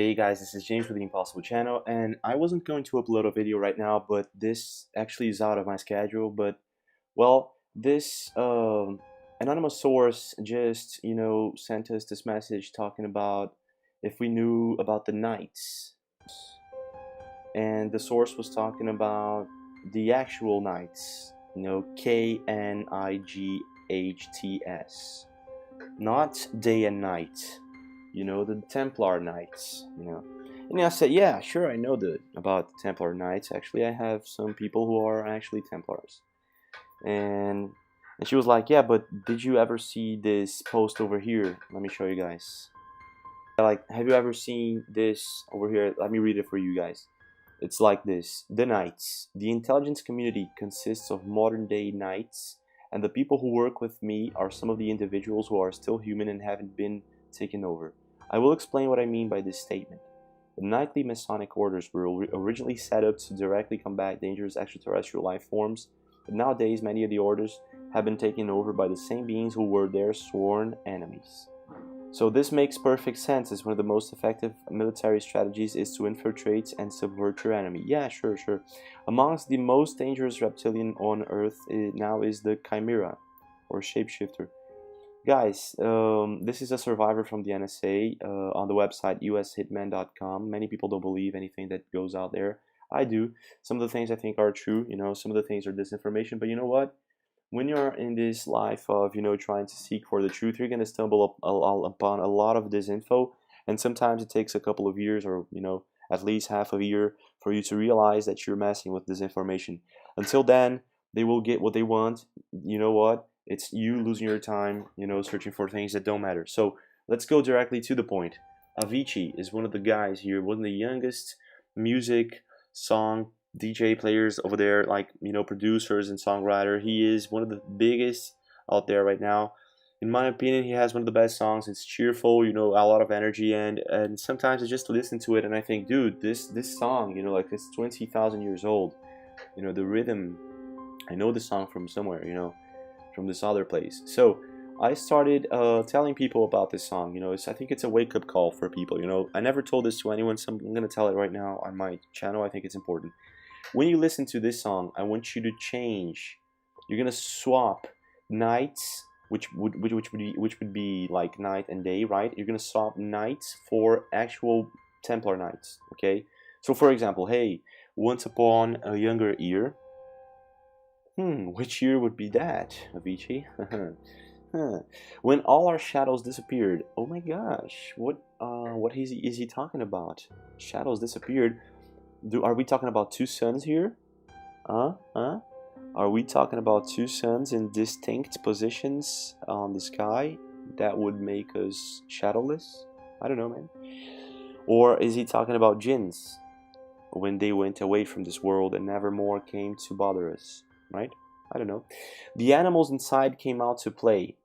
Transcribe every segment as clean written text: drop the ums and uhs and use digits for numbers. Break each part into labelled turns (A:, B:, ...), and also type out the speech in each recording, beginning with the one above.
A: Hey guys, this is James with the Impossible channel, and I wasn't going to upload a video right now, but this actually is out of my schedule. But well, this anonymous source just sent us this message talking about if we knew about the knights, and the source was talking about the actual knights, Knights, not day and night, the Templar Knights, And I said, yeah, sure, I know about the Templar Knights. Actually, I have some people who are actually Templars. And she was like, yeah, but did you ever see this post over here? Let me show you guys. Like, have you ever seen this over here? Let me read it for you guys. It's like this. The Knights. The intelligence community consists of modern-day knights, and the people who work with me are some of the individuals who are still human and haven't been taken over. I will explain what I mean by this statement. The knightly Masonic orders were originally set up to directly combat dangerous extraterrestrial life forms, but nowadays many of the orders have been taken over by the same beings who were their sworn enemies. So this makes perfect sense, as one of the most effective military strategies is to infiltrate and subvert your enemy. Yeah, sure. Amongst the most dangerous reptilian on Earth now is the Chimera, or shapeshifter. Guys, this is a survivor from the NSA on the website ushitman.com. Many people don't believe anything that goes out there. I do. Some of the things I think are true, some of the things are disinformation, but you know what? When you're in this life of trying to seek for the truth, you're going to stumble upon a lot of disinfo, and sometimes it takes a couple of years, or at least half a year, for you to realize that you're messing with disinformation. Until then, they will get what they want. You know what? It's you losing your time searching for things that don't matter. So let's go directly to the point. Avicci is one of the guys here, one of the youngest music song DJ players over there, like producers and songwriter. He is one of the biggest out there right now. In my opinion, he has one of the best songs. It's cheerful, a lot of energy, and sometimes I just listen to it and I think, dude, this song, like it's 20,000 years old. The rhythm, I know the song from somewhere, from this other place. So I started telling people about this song. I think it's a wake-up call for people. I never told this to anyone, so I'm gonna tell it right now on my channel. I think it's important. When you listen to this song, I want you to change. You're gonna swap nights, which would be like night and day, right? You're gonna swap nights for actual Templar knights. Okay. So for example, hey, once upon a younger year. Which year would be that, Avicii? When all our shadows disappeared. Oh my gosh, what is he talking about? Shadows disappeared. Are we talking about two suns here? Are we talking about two suns in distinct positions on the sky that would make us shadowless? I don't know, man. Or is he talking about jinns, when they went away from this world and never more came to bother us, right? I don't know. The animals inside came out to play.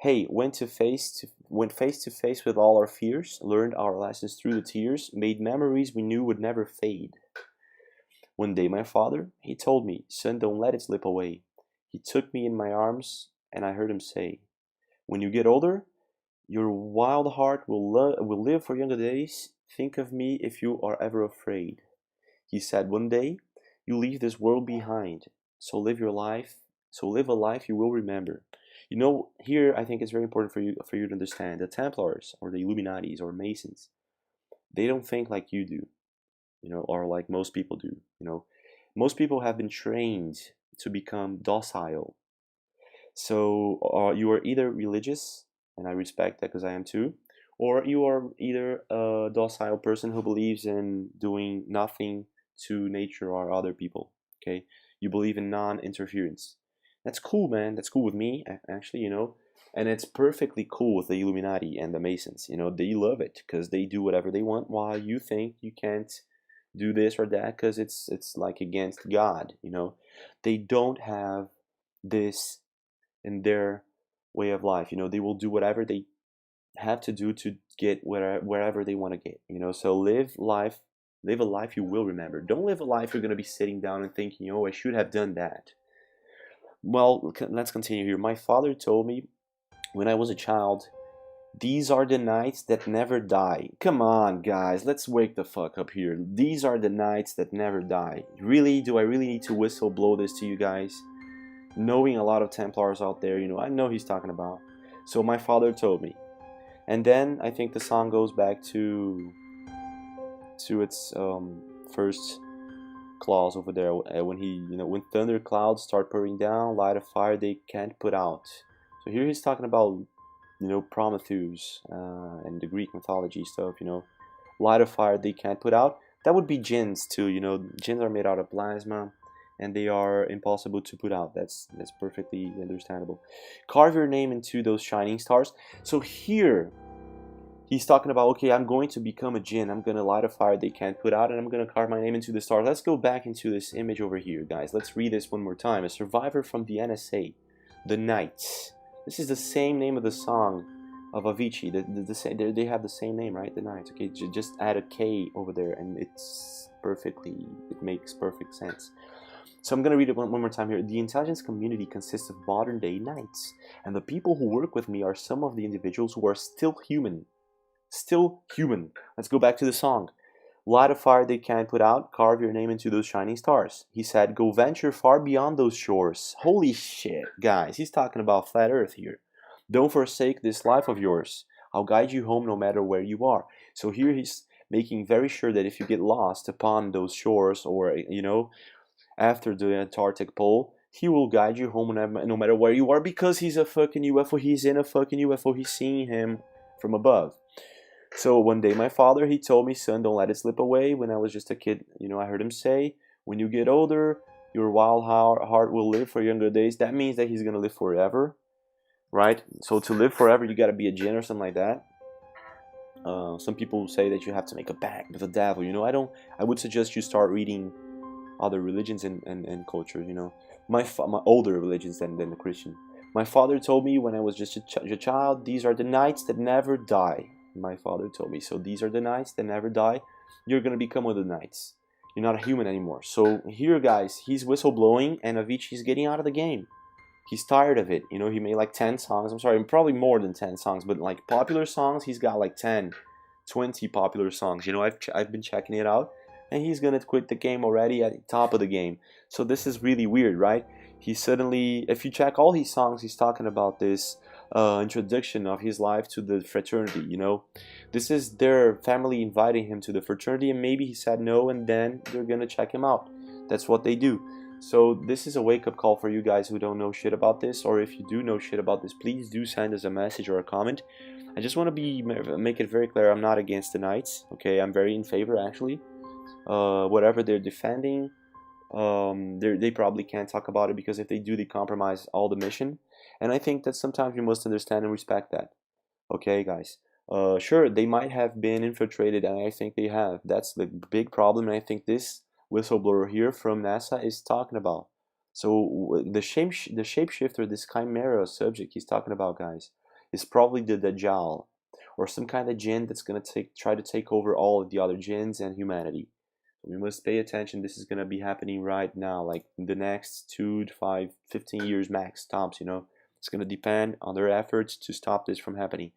A: Hey, went face to face with all our fears, learned our lessons through the tears, made memories we knew would never fade. One day my father, he told me, son, don't let it slip away. He took me in my arms and I heard him say, when you get older, your wild heart will live for younger days. Think of me if you are ever afraid. He said, one day, you leave this world behind, so live a life you will remember. Here I think it's very important for you to understand the Templars or the Illuminatis or Masons. They don't think like you do, or like most people do. Most people have been trained to become docile. So you are either religious, and I respect that because I am too, or you are either a docile person who believes in doing nothing to nature or other people. Okay, you believe in non-interference. That's cool, man. That's cool with me, actually, and it's perfectly cool with the Illuminati and the Masons. They love it because they do whatever they want, while you think you can't do this or that because it's like against God. They don't have this in their way of life. They will do whatever they have to do to get wherever they want to get. So live a life you will remember. Don't live a life you're going to be sitting down and thinking, oh, I should have done that. Well, let's continue here. My father told me when I was a child These are the nights that never die. Come on, guys, let's wake the fuck up here. These are the nights that never die. Really? Do I really need to whistle blow this to you guys? Knowing a lot of Templars out there, you know, I know he's talking about. So my father told me. And then I think the song goes back to its first clause over there, when he, you know, when thunder clouds start pouring down, light a fire they can't put out. So here he's talking about, you know, Prometheus and the Greek mythology stuff, you know, light a fire they can't put out. That would be jinns too, you know. Jinns are made out of plasma, and they are impossible to put out. That's perfectly understandable. Carve your name into those shining stars. So here he's talking about, okay, I'm going to become a jinn. I'm going to light a fire they can't put out, and I'm going to carve my name into the stars. Let's go back into this image over here, guys. Let's read this one more time. A survivor from the NSA, the Knights. This is the same name of the song of Avicii. They have the same name, right? The Knights. Okay, just add a K over there, and it makes perfect sense. So I'm going to read it one more time here. The intelligence community consists of modern-day knights, and the people who work with me are some of the individuals who are still human. Still human. Let's go back to the song. Light a fire they can't put out, carve your name into those shining stars. He said, go venture far beyond those shores. Holy shit, guys, he's talking about flat earth here. Don't forsake this life of yours. I'll guide you home no matter where you are. So here he's making very sure that if you get lost upon those shores, or, you know, after the Antarctic pole, he will guide you home no matter where you are, because he's a fucking UFO. He's in a fucking UFO. He's seeing him from above. So one day my father, he told me, son, don't let it slip away. When I was just a kid, you know, I heard him say, when you get older, your wild heart will live for younger days. That means that he's going to live forever, right? So to live forever, you got to be a jinn or something like that. Some people say that you have to make a pact with the devil. You know, I would suggest you start reading other religions and cultures, you know, my older religions than the Christian. My father told me when I was just a child, these are the nights that never die. My father told me, so these are the nights that never die. You're going to become one of the nights. You're not a human anymore. So here, guys, he's whistleblowing, and Avicii's getting out of the game. He's tired of it. You know, he made like 10 songs. I'm sorry, probably more than 10 songs, but like popular songs, he's got like 10, 20 popular songs. You know, I've been checking it out, and he's going to quit the game already at the top of the game. So this is really weird, right? He suddenly, if you check all his songs, he's talking about this introduction of his life to the fraternity, you know. This is their family inviting him to the fraternity, and maybe he said no, and then they're gonna check him out. That's what they do. So this is a wake-up call for you guys who don't know shit about this, or if you do know shit about this, please do send us a message or a comment. I just want to make it very clear, I'm not against the Knights, okay? I'm very in favor, actually. Whatever they're defending, they probably can't talk about it, because if they do, they compromise all the mission. And I think that sometimes you must understand and respect that. Okay, guys. Sure, they might have been infiltrated, and I think they have. That's the big problem, and I think this whistleblower here from NASA is talking about. So the shapeshifter, this chimera subject he's talking about, guys, is probably the Dajjal, or some kind of jinn that's gonna try to take over all of the other jinns and humanity. We must pay attention. This is gonna be happening right now, like in the next 2 to 5, 15 years max tops, you know. It's going to depend on their efforts to stop this from happening.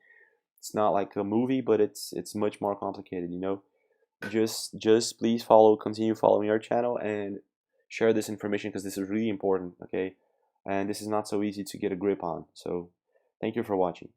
A: It's not like a movie, but it's much more complicated, you know. Just please continue following our channel and share this information, because this is really important, okay? And this is not so easy to get a grip on. So thank you for watching.